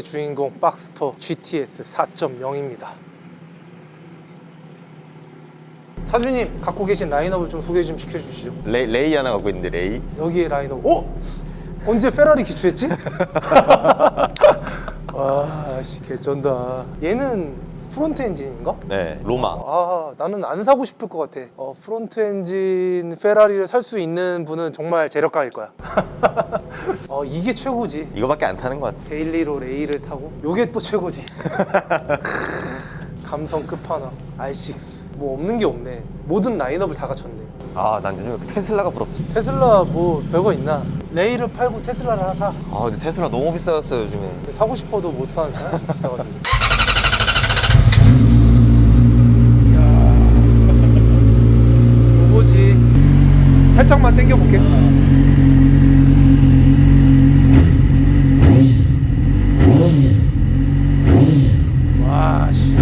주인공 박스터 GTS 4.0입니다. 차주님 갖고 계신 라인업을 좀 소개 좀 시켜주시죠. 레이 하나 갖고 있는데 레이. 여기에 라인업. 언제 페라리 기추했지? 와, 씨, 개쩐다. 얘는 프론트 엔진인가? 네, 로마. 아, 나는 안 사고 싶을 것 같아. 프론트 엔진 페라리를 살 수 있는 분은 정말 재력가일 거야. 이게 최고지. 이거밖에 안 타는 것 같아. 데일리로 레이를 타고 요게 또 최고지. 감성 끝판왕 R6. 뭐 없는 게 없네. 모든 라인업을 다 갖췄네. 아, 난 요즘에 테슬라가 부럽지. 테슬라 뭐 별거 있나? 레이를 팔고 테슬라를 하나 사. 아, 근데 테슬라 너무 비싸졌어요 요즘에. 근데 사고 싶어도 못 사는 차야? 비싸가지고. 요거지. 살짝만 당겨볼게. 와, 씨.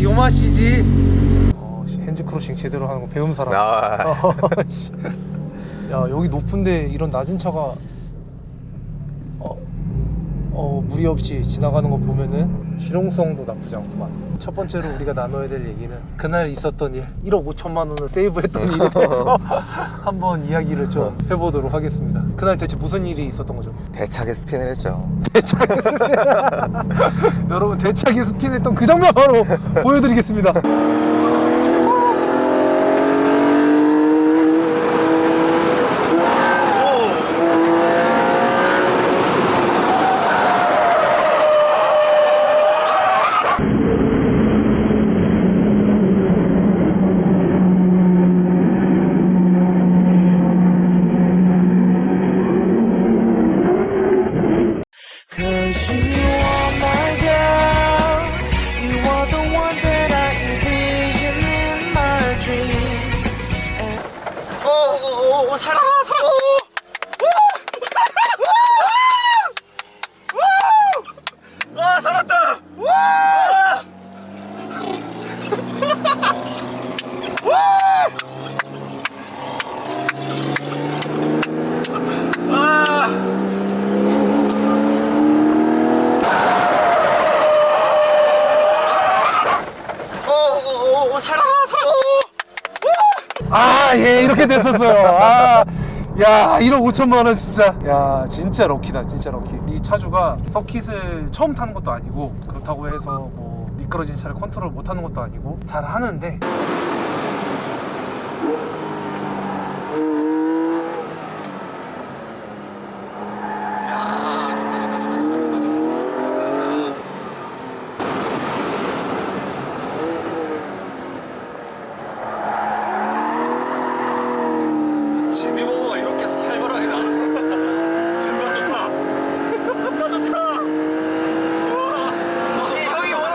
요 맛이지. 핸즈 크로싱 제대로 하는 거 배운 사람. 씨. 야, 여기 높은데 이런 낮은 차가 무리 없이 지나가는 거 보면은 실용성도 나쁘지 않구만. 첫 번째로 우리가 나눠야 될 얘기는 그날 있었던 일, 1억 5천만 원을 세이브했던 일에 대해서 한번 이야기를 좀 해보도록 하겠습니다. 그날 대체 무슨 일이 있었던 거죠? 대차게 스핀을 했죠. 대차게 스핀. 여러분, 대차게 스핀했던 그 장면 바로 보여드리겠습니다. 예, 이렇게 됐었어요. 야, 1억 5천만 원 진짜. 야, 진짜 럭키다, 진짜 럭키. 이 차주가 서킷을 처음 타는 것도 아니고, 그렇다고 해서 뭐 미끄러진 차를 컨트롤 못 하는 것도 아니고 잘 하는데, 지미모가 이렇게 살벌하게 나. 존나 좋다. 존나 좋다. 이 형이 와.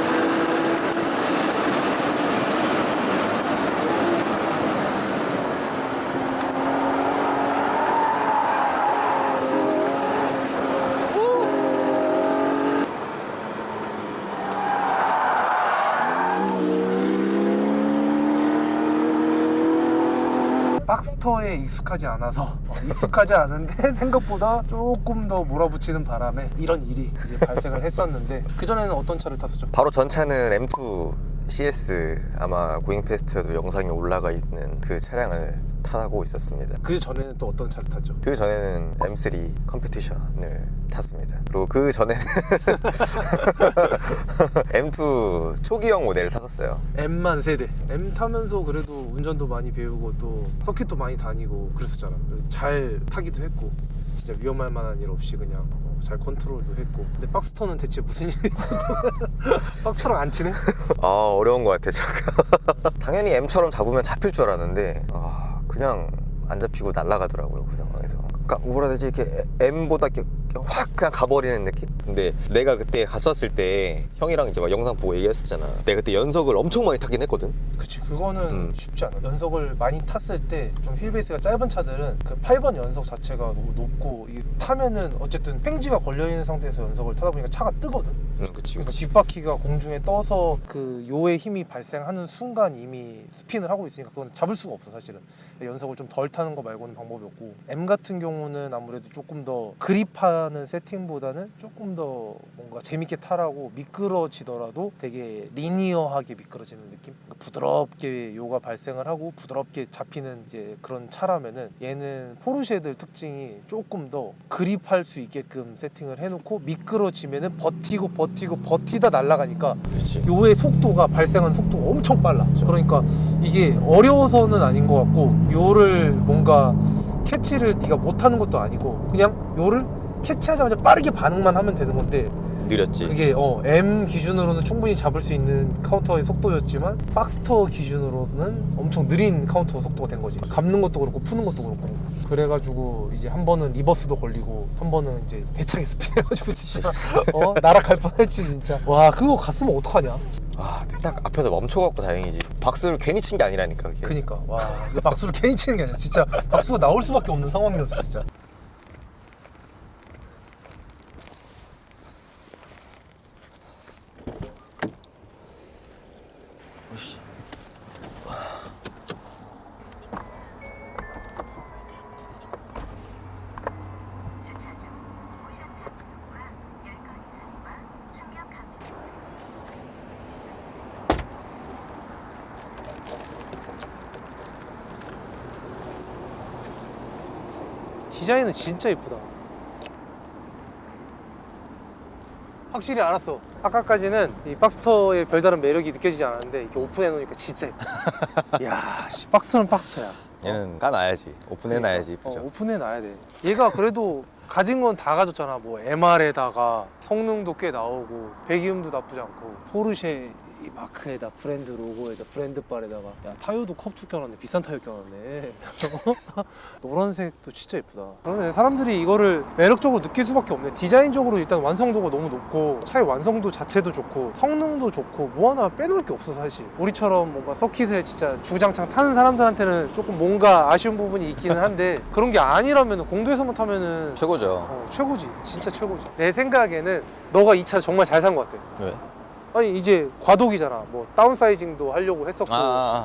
박스터에 익숙하지 않아서 익숙하지 않은데 생각보다 조금 더 몰아붙이는 바람에 이런 일이 이제 발생을 했었는데, 그전에는 어떤 차를 탔었죠? 바로 전 차는 M2 CS, 아마 고잉 페스트에도 영상이 올라가 있는 그 차량을 타고 있었습니다. 그 전에는 또 어떤 차를 탔죠? 그 전에는 M3 컴피티션을 탔습니다. 그리고 그 전에는 M2 초기형 모델을 탔었어요. M만 세대. M 타면서 그래도 운전도 많이 배우고 또 서킷도 많이 다니고 그랬었잖아. 그래서 잘 타기도 했고 진짜 위험할 만한 일 없이 그냥 잘 컨트롤도 했고. 근데 박스터는 대체 무슨 일이 있었던 박스터랑 안 친해? 아, 어려운 것 같아 차가. 당연히 M처럼 잡으면 잡힐 줄 알았는데 그냥 안 잡히고 날아가더라고요 그 상황에서. 그러니까 뭐라 해야 되지, 이렇게 M보다 이렇게 확 그냥 가버리는 느낌? 근데 내가 그때 갔었을 때 형이랑 이제 막 영상 보고 얘기했었잖아. 내가 그때 연석을 엄청 많이 타긴 했거든. 그치, 그거는 쉽지 않아. 연석을 많이 탔을 때 좀 휠베이스가 짧은 차들은 그 8번 연석 자체가 너무 높고, 이게 타면은 어쨌든 팽지가 걸려있는 상태에서 연석을 타다 보니까 차가 뜨거든? 그치 그러니까 그치. 뒷바퀴가 공중에 떠서 그 요의 힘이 발생하는 순간 이미 스핀을 하고 있으니까 그건 잡을 수가 없어 사실은. 연석을 좀 덜 타는 거 말고는 방법이 없고, M 같은 경우는 아무래도 조금 더 그립하는 세팅보다는 조금 더 뭔가 재밌게 타라고 미끄러지더라도 되게 리니어하게 미끄러지는 느낌? 그러니까 부드럽게 요가 발생을 하고 부드럽게 잡히는 이제 그런 차라면은, 얘는 포르쉐들 특징이 조금 더 그립할 수 있게끔 세팅을 해놓고 미끄러지면은 버티다 날아가니까 그치. 요의 속도가, 발생하는 속도가 엄청 빨라. 그러니까 이게 어려워서는 아닌 것 같고, 요를 뭔가 캐치를 네가 못하는 것도 아니고 그냥 요를 캐치하자마자 빠르게 반응만 하면 되는 건데, 느렸지. 그게 M 기준으로는 충분히 잡을 수 있는 카운터의 속도였지만 박스터 기준으로는 엄청 느린 카운터 속도가 된 거지. 감는 것도 그렇고 푸는 것도 그렇고. 그래가지고 이제 한 번은 리버스도 걸리고 한 번은 이제 대차게 스피해가지고 진짜 날아갈 뻔했지 진짜. 와, 그거 갔으면 어떡하냐. 근데 딱 앞에서 멈춰갖고 다행이지. 박수를 괜히 친 게 아니라니까 그게. 그니까 와, 이거 박수를 괜히 치는 게 아니라 진짜 박수가 나올 수밖에 없는 상황이었어 진짜. 주차 중 모션 감지등과 10건 이상과 충격 감지등. 디자인은 진짜 이쁘다. 확실히 알았어. 아까까지는 이 박스터의 별다른 매력이 느껴지지 않았는데 이렇게 오픈해 놓으니까 진짜 이쁘다. 이야, 씨, 박스는 박스야. 얘는 까놔야지. 오픈해놔야지 이쁘죠. 오픈해 놔야 돼. 얘가 그래도 가진 건 다 가졌잖아. 뭐 MR에다가 성능도 꽤 나오고 배기음도 나쁘지 않고, 포르쉐 이 마크에다 브랜드 로고에다 브랜드 바에다가, 야, 타이어도 컵투 껴놨네. 비싼 타이어 껴놨네. 노란색도 진짜 예쁘다. 그런데 사람들이 이거를 매력적으로 느낄 수밖에 없네. 디자인적으로 일단 완성도가 너무 높고, 차의 완성도 자체도 좋고 성능도 좋고 뭐 하나 빼놓을 게 없어 사실. 우리처럼 뭔가 서킷을 진짜 주장창 타는 사람들한테는 조금 뭔가 아쉬운 부분이 있기는 한데 그런 게 아니라면, 공도에서만 타면은 최고죠. 최고지. 진짜 최고지. 내 생각에는 너가 이 차 정말 잘 산 것 같아. 왜? 아니 이제 과도기잖아. 뭐 다운사이징도 하려고 했었고,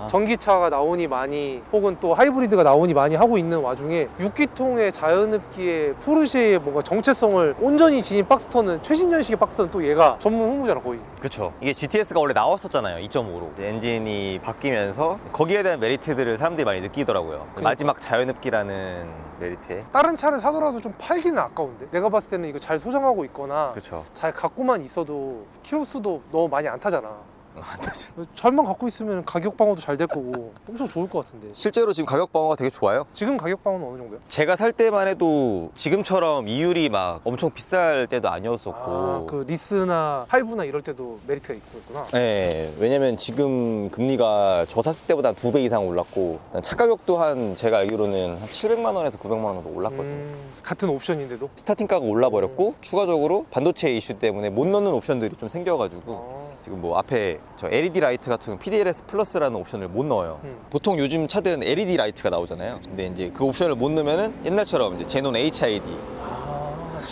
전기차가 나오니 많이, 혹은 또 하이브리드가 나오니 많이 하고 있는 와중에 6기통의 자연흡기의 포르쉐의 뭔가 정체성을 온전히 지닌 박스터는, 최신년식의 박스터는 또 얘가 전문 흥부잖아 거의. 그쵸. 이게 GTS가 원래 나왔었잖아요. 2.5로. 엔진이 바뀌면서 거기에 대한 메리트들을 사람들이 많이 느끼더라고요. 그러니까. 마지막 자연흡기라는 메리트에. 다른 차를 사더라도 좀 팔기는 아까운데, 내가 봤을 때는 이거 잘 소장하고 있거나 그쵸. 잘 갖고만 있어도 키로수도 너무 많이 안 타잖아. 맞지. 잘만 갖고 있으면 가격 방어도 잘 될 거고 엄청 좋을 것 같은데. 실제로 지금 가격 방어가 되게 좋아요. 지금 가격 방어는 어느 정도야? 제가 살 때만 해도 지금처럼 이율이 막 엄청 비쌀 때도 아니었었고. 그 리스나 하이브나 이럴 때도 메리트가 있구나. 네, 왜냐면 지금 금리가 저 샀을 때보다 한 2배 이상 올랐고, 차 가격도 한, 제가 알기로는 한 700만 원에서 900만 원 정도 올랐거든요. 같은 옵션인데도. 스타팅가가 올라버렸고 추가적으로 반도체 이슈 때문에 못 넣는 옵션들이 좀 생겨가지고 지금 뭐 앞에 저 LED 라이트 같은 PDLS 플러스라는 옵션을 못 넣어요. 보통 요즘 차들은 LED 라이트가 나오잖아요. 근데 이제 그 옵션을 못 넣으면은 옛날처럼 이제 제논 HID,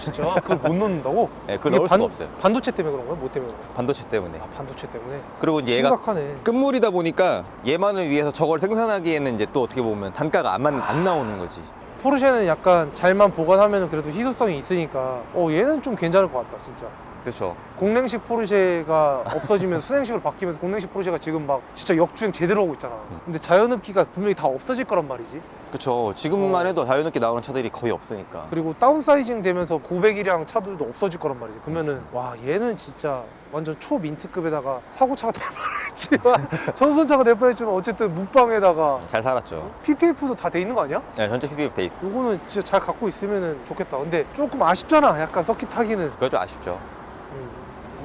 진짜? 그걸 못 넣는다고? 네, 그걸 이게 넣을 수가 없어요. 반도체 때문에 그런 거야? 뭐 때문에 그런 거야? 반도체 때문에. 반도체 때문에? 그리고 이제 얘가 심각하네. 끝물이다 보니까 얘만을 위해서 저걸 생산하기에는 이제 또 어떻게 보면 단가가 안 나오는 거지. 포르쉐는 약간 잘만 보관하면 그래도 희소성이 있으니까 얘는 좀 괜찮을 것 같다 진짜. 그렇죠. 공랭식 포르쉐가 없어지면서 순행식으로 바뀌면서 공랭식 포르쉐가 지금 막 진짜 역주행 제대로 하고 있잖아. 근데 자연흡기가 분명히 다 없어질 거란 말이지. 그렇죠. 지금만 해도 자연흡기 나오는 차들이 거의 없으니까. 그리고 다운사이징 되면서 고배기량 차들도 없어질 거란 말이지. 그러면은 와, 얘는 진짜 완전 초민트급에다가 사고차가 될 뻔했지만 전손차가 될 뻔했지만 어쨌든 묵방에다가 잘 살았죠. PPF도 다 돼 있는 거 아니야? 네, 전체 PPF 돼 있어. 요거는 진짜 잘 갖고 있으면 좋겠다. 근데 조금 아쉽잖아, 약간 서킷 타기는. 그거 좀 아쉽죠.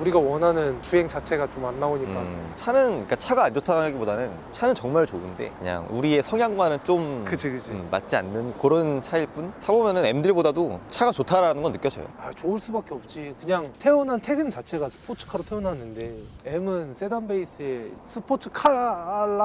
우리가 원하는 주행 자체가 좀 안 나오니까. 차는, 그러니까 차가 안 좋다기보다는 차는 정말 좋은데 그냥 우리의 성향과는 좀 그치. 맞지 않는 그런 차일 뿐. 타보면은 M들보다도 차가 좋다라는 건 느껴져요. 좋을 수밖에 없지. 그냥 태어난 태생 자체가 스포츠카로 태어났는데, M은 세단 베이스에 스포츠카로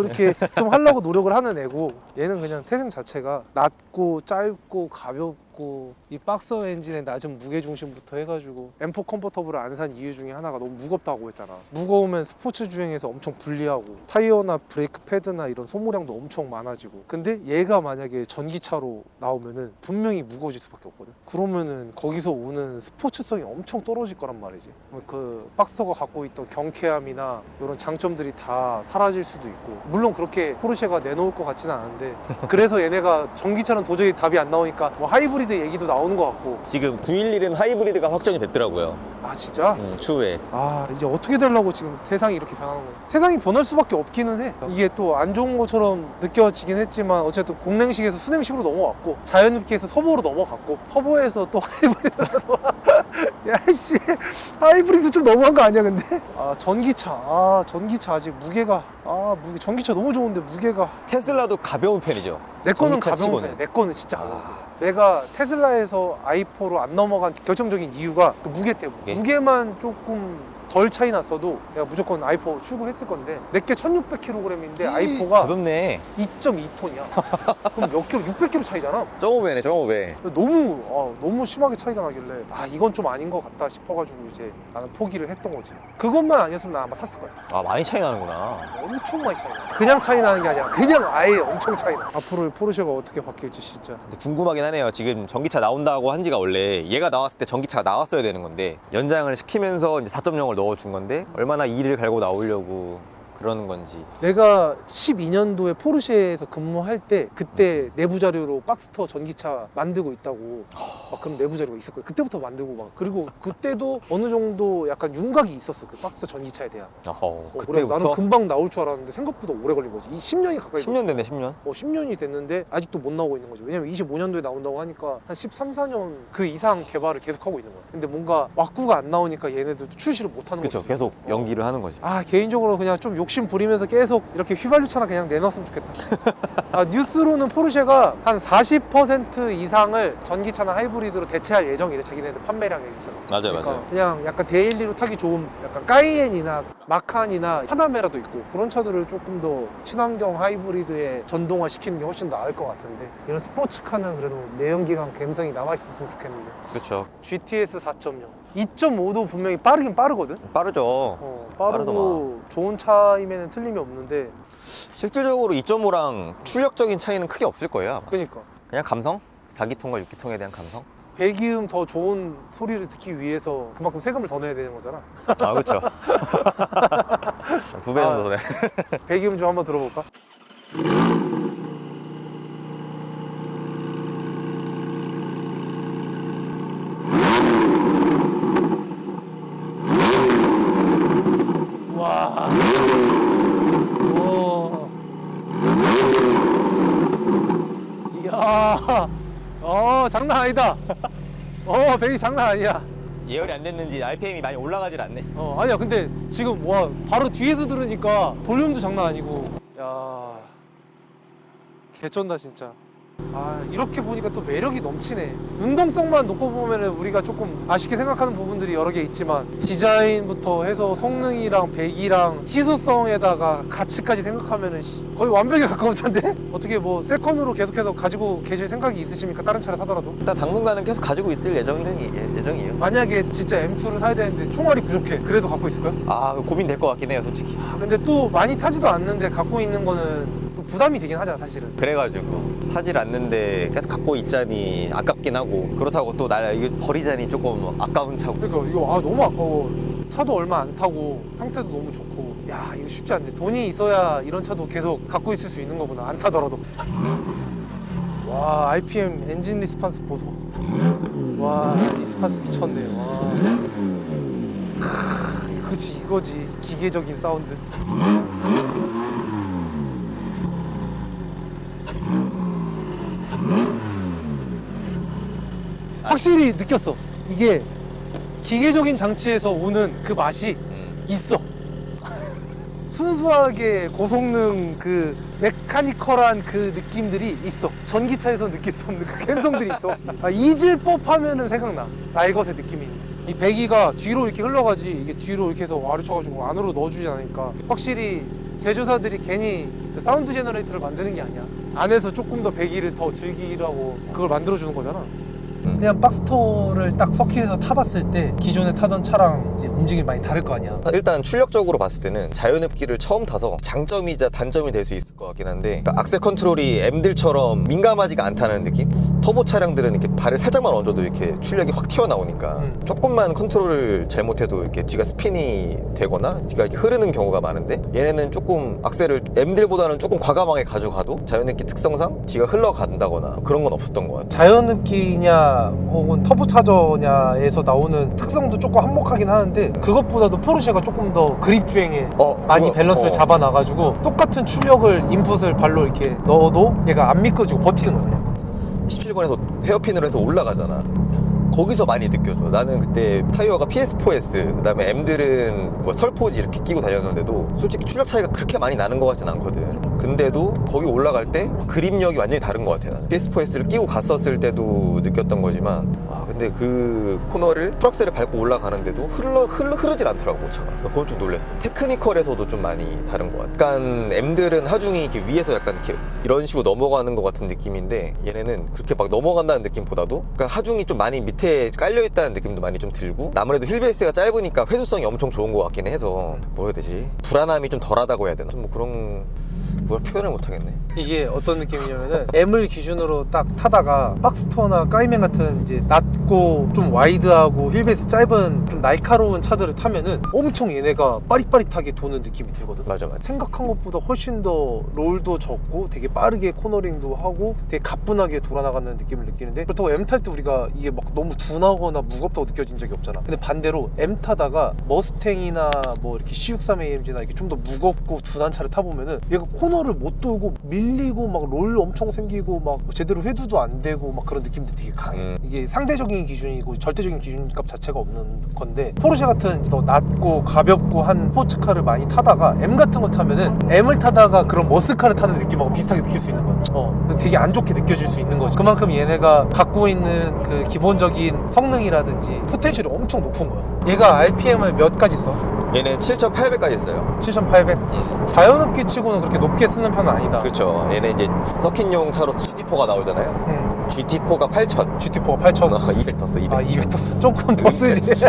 이렇게 좀 하려고 노력을 하는 애고, 얘는 그냥 태생 자체가 낮고 짧고 가볍고 있고 이 박서 엔진의 낮은 무게 중심부터 해가지고 M4 컨버터블을 안 산 이유 중에 하나가 너무 무겁다고 했잖아. 무거우면 스포츠 주행에서 엄청 불리하고 타이어나 브레이크 패드나 이런 소모량도 엄청 많아지고, 근데 얘가 만약에 전기차로 나오면은 분명히 무거워질 수밖에 없거든. 그러면은 거기서 오는 스포츠성이 엄청 떨어질 거란 말이지. 그 박서가 갖고 있던 경쾌함이나 이런 장점들이 다 사라질 수도 있고, 물론 그렇게 포르쉐가 내놓을 것 같지는 않은데 그래서 얘네가 전기차는 도저히 답이 안 나오니까 뭐 하이브리드 얘기도 나오는 것 같고. 지금 911은 하이브리드가 확정이 됐더라고요. 아 진짜? 추후에. 아 이제 어떻게 되려고 지금 세상이 이렇게 변하는 거야. 세상이 변할 수밖에 없기는 해. 이게 또 안 좋은 것처럼 느껴지긴 했지만 어쨌든 공랭식에서 순행식으로 넘어왔고, 자연흡기에서 터보로 넘어갔고, 터보에서 또 하이브리드로 야이씨, 하이브리드 좀 너무한 거 아니야 근데? 아 전기차 아직 무게가, 전기차 너무 좋은데 무게가. 테슬라도 가벼운 편이죠. 내 거는 전기차 가벼운 치고는. 편. 내 거는 진짜 가벼운 편. 내가 테슬라에서 i4로 안 넘어간 결정적인 이유가 그 무게 때문에. 무게? 무게만 조금 덜 차이 났어도 내가 무조건 i4 출고했을 건데, 내게 1600kg인데 i4가 가볍네. 2.2톤이야. 그럼 몇 킬로? 600kg 차이잖아. 점오배네, 점오배. 너무 심하게 차이가 나길래 이건 좀 아닌 것 같다 싶어가지고 이제 나는 포기를 했던 거지. 그것만 아니었으면 나 아마 샀을 거야. 아, 많이 차이 나는구나. 엄청 많이 차이 나. 그냥 차이 나는 게 아니라 그냥 아예 엄청 차이 나. 앞으로 포르쉐가 어떻게 바뀔지 진짜. 근데 궁금하긴 하네요. 지금 전기차 나온다고 한 지가 원래 얘가 나왔을 때 전기차가 나왔어야 되는 건데, 연장을 시키면서 이제 4.0을 넣어준 건데 얼마나 이를 갈고 나오려고 그러는 건지. 내가 12년도에 포르쉐에서 근무할 때 그때 내부 자료로 박스터 전기차 만들고 있다고 막 그런 내부 자료가 있을 거야. 그때부터 만들고 막. 그리고 그때도 어느 정도 약간 윤곽이 있었어, 그 박스터 전기차에 대한. 그래서 그래서 나는 그때부터 금방 나올 줄 알았는데 생각보다 오래 걸린 거지. 10년이 가까이 10년 됐네, 10년. 10년이 됐는데 아직도 못 나오고 있는 거지. 왜냐면 25년도에 나온다고 하니까 한 13, 14년 그 이상 개발을 계속하고 있는 거야. 근데 뭔가 왁구가 안 나오니까 얘네들도 출시를 못 하는 그쵸, 거지. 계속 연기를 하는 거지. 개인적으로 그냥 좀 욕심 부리면서 계속 이렇게 휘발유차나 그냥 내놨으면 좋겠다. 뉴스로는 포르쉐가 한 40% 이상을 전기차나 하이브리드로 대체할 예정이래, 자기네들 판매량에 있어서. 맞아요, 그러니까 맞아요. 그냥 약간 데일리로 타기 좋은 약간 까이엔이나 마칸이나 파나메라도 있고, 그런 차들을 조금 더 친환경 하이브리드에 전동화 시키는 게 훨씬 나을 것 같은데, 이런 스포츠카는 그래도 내연기관 감성이 남아있었으면 좋겠는데. 그렇죠. GTS 4.0 2.5도 분명히 빠르긴 빠르거든. 빠르죠. 빠르고 좋은 차임에는 틀림이 없는데. 실질적으로 2.5랑 출력적인 차이는 크게 없을 거예요. 아마. 그러니까 그냥 감성? 4기통과 6기통에 대한 감성? 배기음 더 좋은 소리를 듣기 위해서 그만큼 세금을 더 내야 되는 거잖아. 아, 그렇죠. 2배 정도 더 내. 배기음 좀 한번 들어볼까? 와. 오. 이야. 장난 아니다. 배기 장난 아니야. 예열이 안 됐는지 RPM이 많이 올라가질 않네. 아니야. 근데 지금 바로 뒤에서 들으니까 볼륨도 장난 아니고. 야, 개쩐다 진짜. 이렇게 보니까 또 매력이 넘치네. 운동성만 놓고 보면 우리가 조금 아쉽게 생각하는 부분들이 여러 개 있지만, 디자인부터 해서 성능이랑 배기랑 희소성에다가 가치까지 생각하면 거의 완벽에 가까운 차인데? 어떻게 세컨으로 계속해서 가지고 계실 생각이 있으십니까? 다른 차를 사더라도? 일단 당분간은 계속 가지고 있을 예정이에요. 만약에 진짜 M2를 사야 되는데 총알이 부족해. 그래도 갖고 있을 거야? 고민될 것 같긴 해요, 솔직히. 근데 또 많이 타지도 않는데 갖고 있는 거는 또 부담이 되긴 하잖아, 사실은. 그래가지고 타질 않는데 계속 갖고 있자니 아깝긴 하고, 그렇다고 또 이거 버리자니 조금 아까운 차고. 그러니까 이거 너무 아까워. 차도 얼마 안 타고 상태도 너무 좋고. 야, 이거 쉽지 않네. 돈이 있어야 이런 차도 계속 갖고 있을 수 있는 거구나, 안 타더라도. 와, RPM 엔진 리스판스 보소. 와, 리스판스 미쳤네. 와. 이거지 기계적인 사운드. 확실히 느꼈어. 이게 기계적인 장치에서 오는 그 맛이 있어. 순수하게 고성능 그 메카니컬한 그 느낌들이 있어. 전기차에서 느낄 수 없는 그 감성들이 있어. 이질법 하면은 생각나. 라이것의 느낌이. 이 배기가 뒤로 이렇게 흘러가지, 이게 뒤로 이렇게 해서 와르쳐가지고 안으로 넣어주지 않으니까 확실히 제조사들이 괜히 사운드 제너레이터를 만드는 게 아니야. 안에서 조금 더 배기를 더 즐기라고 그걸 만들어주는 거잖아. 그냥 박스토를 딱 서킷에서 타봤을 때 기존에 타던 차랑 이제 움직임이 많이 다를 거 아니야. 일단 출력적으로 봤을 때는 자연흡기를 처음 타서 장점이자 단점이 될 수 있을 것 같긴 한데, 그러니까 악셀 컨트롤이 M들처럼 민감하지가 않다는 느낌? 터보 차량들은 이렇게 발을 살짝만 얹어도 이렇게 출력이 확 튀어나오니까 조금만 컨트롤을 잘못해도 이렇게 뒤가 스핀이 되거나 뒤가 이렇게 흐르는 경우가 많은데, 얘네는 조금 악셀을 M들보다는 조금 과감하게 가져가도 자연흡기 특성상 뒤가 흘러간다거나 그런 건 없었던 것 같아요. 자연흡기냐 혹은 터보차저냐에서 나오는 특성도 조금 한몫하긴 하는데, 그것보다도 포르쉐가 조금 더 그립 주행에 많이 밸런스를 잡아놔가지고 똑같은 출력을 인풋을 발로 이렇게 넣어도 얘가 안 미끄러지고 버티는 거야 그냥. 17번에서 헤어핀으로 해서 올라가잖아. 거기서 많이 느껴져. 나는 그때 타이어가 PS4S, 그 다음에 M들은 뭐 설포지 이렇게 끼고 다녔는데도 솔직히 출력 차이가 그렇게 많이 나는 것 같진 않거든. 근데도 거기 올라갈 때 그립력이 완전히 다른 것 같아. 나는 PS4S를 끼고 갔었을 때도 느꼈던 거지만, 근데 그 코너를 트럭셀을 밟고 올라가는데도 흐르질 않더라고 차가. 그건 좀 놀랬어. 테크니컬에서도 좀 많이 다른 것 같아. 약간 M들은 하중이 이렇게 위에서 약간 이렇게 이런 식으로 넘어가는 것 같은 느낌인데, 얘네는 그렇게 막 넘어간다는 느낌보다도 그러니까 하중이 좀 많이 밑에 깔려있다는 느낌도 많이 좀 들고, 아무래도 휠베이스가 짧으니까 회수성이 엄청 좋은 것 같긴 해서 뭐라 해야 되지? 불안함이 좀 덜하다고 해야 되나? 좀 뭐 그런 뭘 표현을 못하겠네. 이게 어떤 느낌이냐면은 M을 기준으로 딱 타다가 박스토어나 까이맨 같은 이제 낮고 좀 와이드하고 휠베이스 짧은 좀 날카로운 차들을 타면은 엄청 얘네가 빠릿빠릿하게 도는 느낌이 들거든. 맞아. 생각한 것보다 훨씬 더 롤도 적고 되게 빠르게 코너링도 하고 되게 가뿐하게 돌아나가는 느낌을 느끼는데, 그렇다고 M 탈 때 우리가 이게 막 너무 둔하거나 무겁다고 느껴진 적이 없잖아. 근데 반대로 M 타다가 머스탱이나 뭐 이렇게 C63AMG나 이렇게 좀 더 무겁고 둔한 차를 타보면은 얘가 코너를 못 돌고 밀리고 막 롤 엄청 생기고 막 제대로 회두도 안 되고 막 그런 느낌도 되게 강해. 이게 상대적인 기준이고 절대적인 기준값 자체가 없는 건데, 포르쉐 같은 더 낮고 가볍고 한 스포츠카를 많이 타다가 M 같은 거 타면은 M을 타다가 그런 머슬카를 타는 느낌하고 비슷하게 느낄 수 있는 거야. 되게 안 좋게 느껴질 수 있는 거지. 그만큼 얘네가 갖고 있는 그 기본적인 성능이라든지 포텐셜이 엄청 높은 거야. 얘가 RPM을 몇 가지 써? 얘는 7,800까지 있어요. 7,800? 자연흡기 치고는 그렇게 높게 쓰는 편은 아니다. 그렇죠. 얘는 이제 서킷용 차로서 GT4가 나오잖아요. GT4가 8,000. GT4가 8,000. 200 떴어. 200. 200 떴어. 조금 더 쓰지.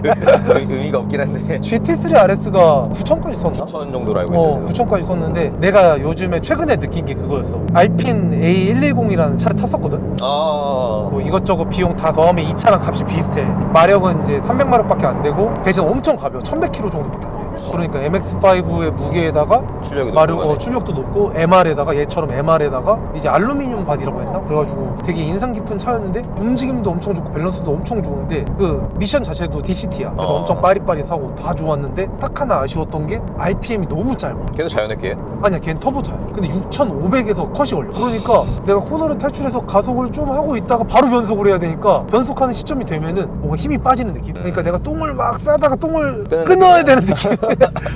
의미가 없긴 한데. GT3 RS가 9,000까지 썼나? 9,000 정도로 알고 있어요. 9,000까지 썼는데, 내가 요즘에 최근에 느낀 게 그거였어. 알핀 A110이라는 차를 탔었거든. 뭐 이것저것 비용 다 더하면 이 차랑 값이 비슷해. 마력은 이제 300마력밖에 안 되고 대신 엄청 가벼워. 1100km 정도밖에 안 돼. 그러니까 MX5의 무게에다가 출력이 출력도 높고 MR에다가 얘처럼 MR에다가 이제 알루미늄 바디라고 했나? 그래가지고 되게 인상 깊은 차였는데 움직임도 엄청 좋고 밸런스도 엄청 좋은데 그 미션 자체도 DCT야. 그래서 엄청 빠릿빠릿하고 다 좋았는데 딱 하나 아쉬웠던 게 RPM이 너무 짧아. 걔도 자연흡기예요? 아니야, 걔는 터보차야. 근데 6,500에서 컷이 걸려. 그러니까 내가 코너를 탈출해서 가속을 좀 하고 있다가 바로 변속을 해야 되니까 변속하는 시점이 되면은 뭔가 힘이 빠지는 느낌? 그러니까 내가 똥을 막 싸다가 똥을 끊어야 되는 느낌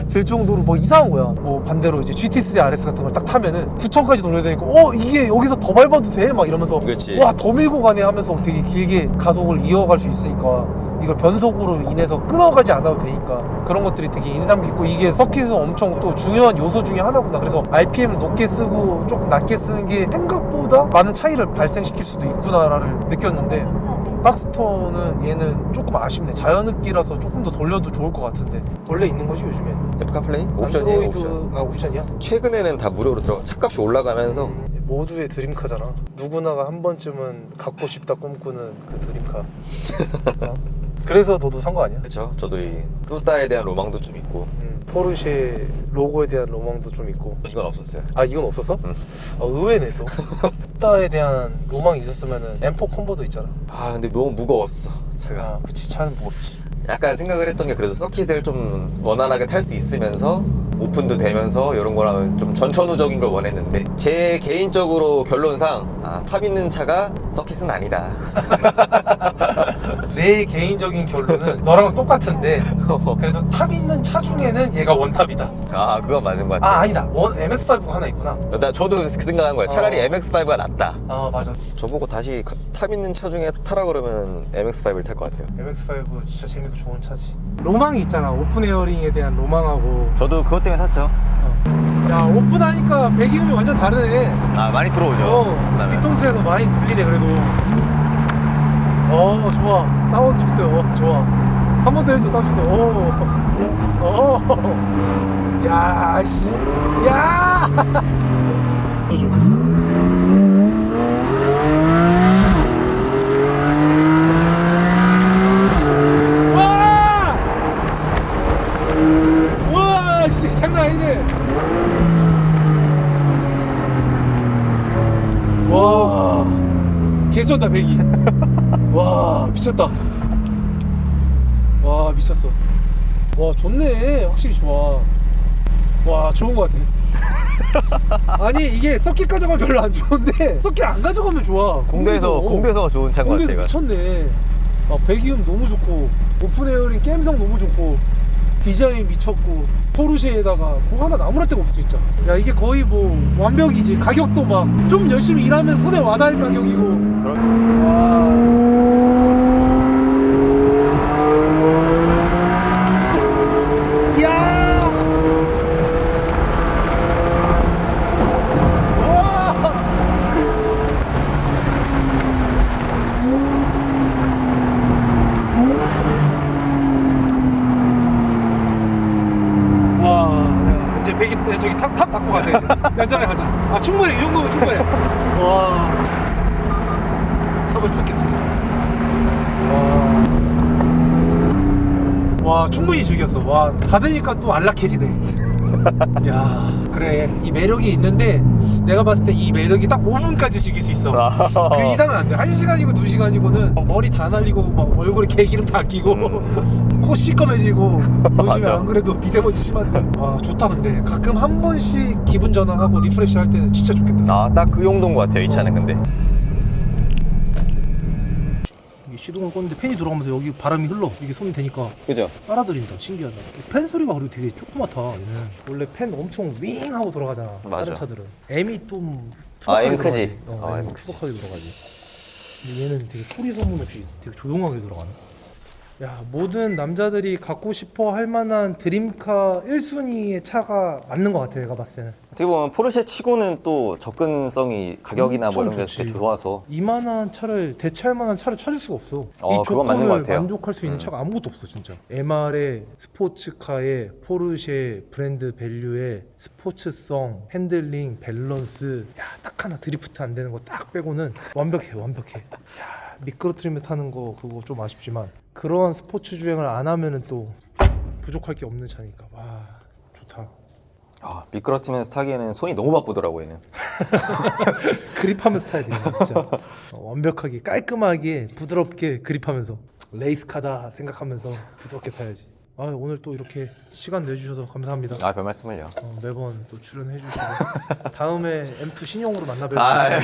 들 정도로 뭐 이상한 거야. 뭐 반대로 이제 GT3 RS 같은 걸 딱 타면은 9,000까지 돌려야 되니까 이게 여기서 더 밟아도 돼? 막 이러면서 그렇지. 와, 더 밀고 가네 하면서 되게 길게 가속을 이어갈 수 있으니까, 이걸 변속으로 인해서 끊어가지 않아도 되니까 그런 것들이 되게 인상 깊고, 이게 서킷에서 엄청 또 중요한 요소 중에 하나구나. 그래서 RPM을 높게 쓰고 조금 낮게 쓰는 게 생각보다 많은 차이를 발생시킬 수도 있구나를 느꼈는데, 박스토는 얘는 조금 아쉽네. 자연흡기라서 조금 더 돌려도 좋을 것 같은데. 원래 있는 것이 요즘에 애플카플레이? 옵션이에요. 옵션. 옵션이야? 최근에는 다 무료로 들어가. 차값이 올라가면서 모두의 드림카잖아. 누구나가 한 번쯤은 갖고 싶다 꿈꾸는 그 드림카. 그래서 너도 산 거 아니야? 그렇죠. 저도 이 뚜따에 대한 로망도 좀 있고. 포르쉐 로고에 대한 로망도 좀 있고. 이건 없었어요. 이건 없었어? 의외네 또. 뚜따에 대한 로망이 있었으면은 M4 콤보도 있잖아. 근데 너무 무거웠어 차가. 그치, 차는 무겁지. 약간 생각을 했던 게, 그래도 서킷을 좀 원활하게 탈 수 있으면서 오픈도 되면서 이런 거라면 좀 전천후적인 걸 원했는데, 제 개인적으로 결론상 탑 있는 차가 서킷은 아니다. 내 개인적인 결론은 너랑 똑같은데, 그래도 탑 있는 차 중에는 얘가 원탑이다. 그건 맞는 것 같아. 아니다. MX5가 하나 있구나. 저도 그 생각한 거야. 차라리 MX5가 낫다. 맞아. 저보고 다시 탑 있는 차 중에 타라 그러면 MX5를 탈 것 같아요. MX5 진짜 재밌고 좋은 차지. 로망이 있잖아. 오픈 에어링에 대한 로망하고. 저도 그것 때문에 샀죠. 야, 오픈하니까 배기음이 완전 다르네. 많이 들어오죠. 뒤통수에서 많이 들리네. 그래도 좋아. 다운시프트. 좋아. 한 번 더 해줘, 다운시프트. 야, 씨. 야! 줘. 와! 우와, 씨, 장난 아니네. 와, 개쩐다, 배기. 와, 미쳤다. 와, 미쳤어. 와, 좋네. 확실히 좋아. 와, 좋은 것 같아. 아니, 이게 서킷 가져가면 별로 안 좋은데 서킷 안 가져가면 좋아. 공대에서가 좋은 차인 것 같아. 공대에서 미쳤네. 배기음 너무 좋고, 오픈 에어링 게임성 너무 좋고, 디자인 미쳤고, 포르쉐에다가 뭐 하나 나무랄 데가 없어 진짜. 야, 이게 거의 뭐 완벽이지. 가격도 막 좀 열심히 일하면 손에 와닿을 가격이고. 이야! 와, 이제 배기 저기 탑 닫고 가자 이제. 연전에 가자. 충분해. 이 정도면 충분해. 와, 탑을 닫겠습니다. 와, 충분히 즐겼어. 와, 닫으니까 또 안락해지네. 야, 그래. 이 매력이 있는데 내가 봤을 때 이 매력이 딱 5분까지 즐길 수 있어. 그 이상은 안 돼. 1시간이고 2시간이고는 머리 다 날리고 막 얼굴에 개기름 다 끼고 코 시꺼매지고. 요즘에 맞아. 안 그래도 미세먼지 심한데. 와, 좋다. 근데 가끔 한 번씩 기분 전환하고 리프레시 할 때는 진짜 좋겠다. 딱 그 용도인 것 같아요, 이 차는. 근데 이게 시동을 껐는데 팬이 돌아가면서 여기 바람이 흘러. 이게 손이 대니까 그죠? 빨아들인다. 신기하다. 팬 소리가 그리고 되게 조그맣다. 얘는 원래 팬 엄청 윙 하고 돌아가잖아. 맞아. 다른 차들은 M이 좀 M 투박하게 크지? 돌아가지. M 크지. 투박하게 돌아가지. 근데 얘는 되게 소리 소문 없이 되게 조용하게 돌아가네. 야, 모든 남자들이 갖고 싶어 할 만한 드림카 1순위의 차가 맞는 것 같아. 내가 봤을 때는. 어떻게 보면 포르쉐 치고는 또 접근성이 가격이나 뭐 이런 게 엄청 되게 좋지. 좋아서. 이만한 차를 대체할 만한 차를 찾을 수가 없어. 이 그건 맞는 것 조건을 같아요. 만족할 수 있는 차가 아무것도 없어 진짜. MR의 스포츠카의 포르쉐 브랜드 밸류의 스포츠성, 핸들링, 밸런스, 야, 딱 하나 드리프트 안 되는 거 딱 빼고는 완벽해. 야, 미끄러뜨리며 타는 거 그거 좀 아쉽지만 그런 스포츠 주행을 안 하면은 또 부족할 게 없는 차니까. 와, 좋다. 미끄러지면서 타기에는 손이 너무 바쁘더라고 얘는. 그립하면서 타야 돼 진짜. 완벽하게 깔끔하게 부드럽게 그립하면서 레이스카다 생각하면서 부드럽게 타야지. 오늘 또 이렇게 시간 내주셔서 감사합니다. 별 말씀을요. 매번 또 출연해 주시고 다음에 M2 신형으로 만나 뵐 수 있어요.